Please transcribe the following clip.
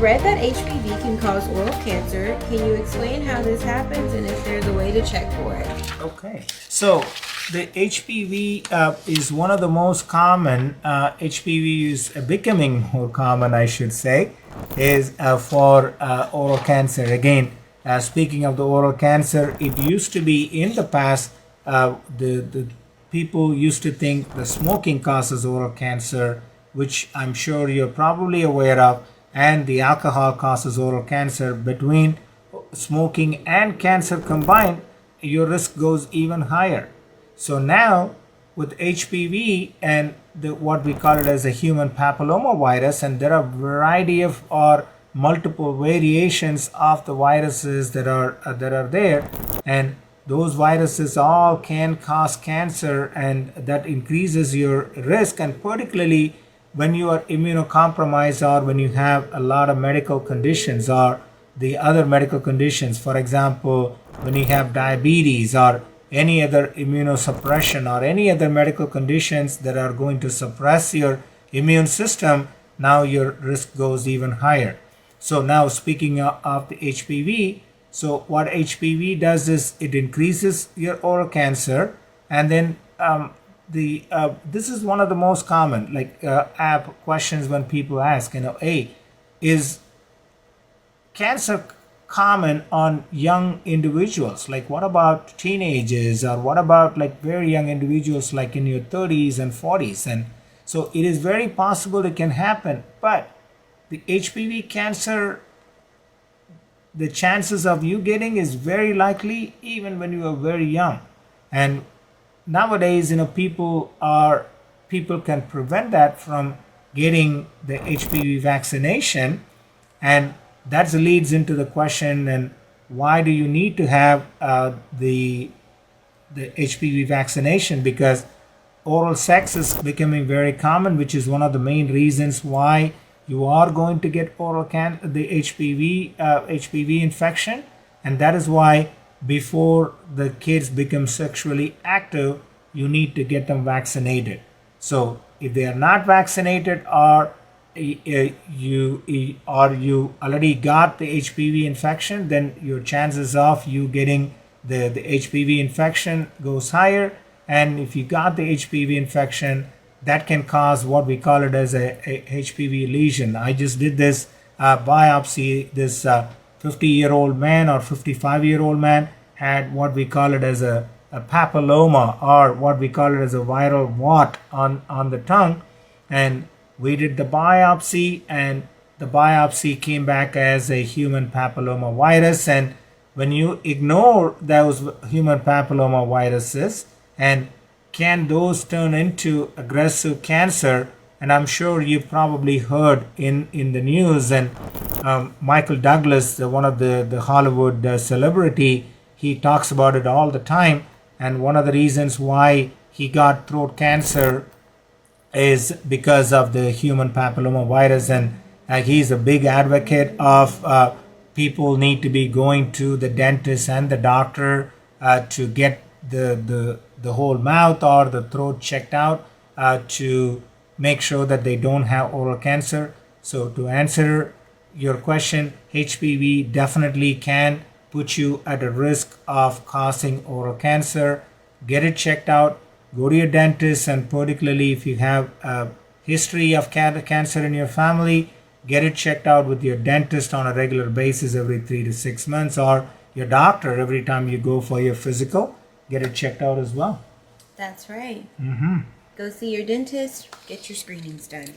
read that HPV can cause oral cancer. Can you explain how this happens and if there's a way to check for it? Okay, so the HPV is one of the most common. HPV is becoming more common, I should say, is for oral cancer. Again, speaking of the oral cancer, it used to be in the past, the people used to think the smoking causes oral cancer, which I'm sure you're probably aware of, and the alcohol causes oral cancer. Between smoking and cancer combined, your risk goes even higher. So now with HPV and what we call it as a human papilloma virus, and there are a variety of or multiple variations of the viruses that are there, and those viruses all can cause cancer, and that increases your risk. And particularly when you are immunocompromised, or when you have a lot of medical conditions or the other medical conditions, for example, when you have diabetes or any other immunosuppression or any other medical conditions that are going to suppress your immune system, now your risk goes even higher. So now speaking of the HPV, so what HPV does is it increases your oral cancer, and then this is one of the most common app questions when people ask, hey, is cancer common on young individuals? Like, what about teenagers, or what about like very young individuals like in your 30s and 40s? And so it is very possible it can happen, but the HPV cancer, the chances of you getting is very likely even when you are very young. And nowadays, people can prevent that from getting the HPV vaccination, and that leads into the question, and why do you need to have the HPV vaccination? Because oral sex is becoming very common, which is one of the main reasons why you are going to get the HPV infection, and that is why before the kids become sexually active, you need to get them vaccinated. So if they are not vaccinated, or you already got the HPV infection, then your chances of you getting the HPV infection goes higher. And if you got the HPV infection, that can cause what we call it as a HPV lesion. I just did this biopsy. This 50-year-old man or 55-year-old man had what we call it as a papilloma, or what we call it as a viral wart on the tongue. And we did the biopsy, and the biopsy came back as a human papilloma virus. And when you ignore those human papilloma viruses, and can those turn into aggressive cancer? And I'm sure you probably heard in the news, and Michael Douglas, one of the Hollywood celebrity, he talks about it all the time. And one of the reasons why he got throat cancer is because of the human papilloma virus. And he's a big advocate of people need to be going to the dentist and the doctor to get the whole mouth or the throat checked out to make sure that they don't have oral cancer. So to answer your question, HPV definitely can put you at a risk of causing oral cancer. Get it checked out. Go to your dentist, and particularly if you have a history of cancer in your family, get it checked out with your dentist on a regular basis every 3 to 6 months, or your doctor every time you go for your physical. Get it checked out as well. That's right. Mm-hmm. Go see your dentist, get your screenings done.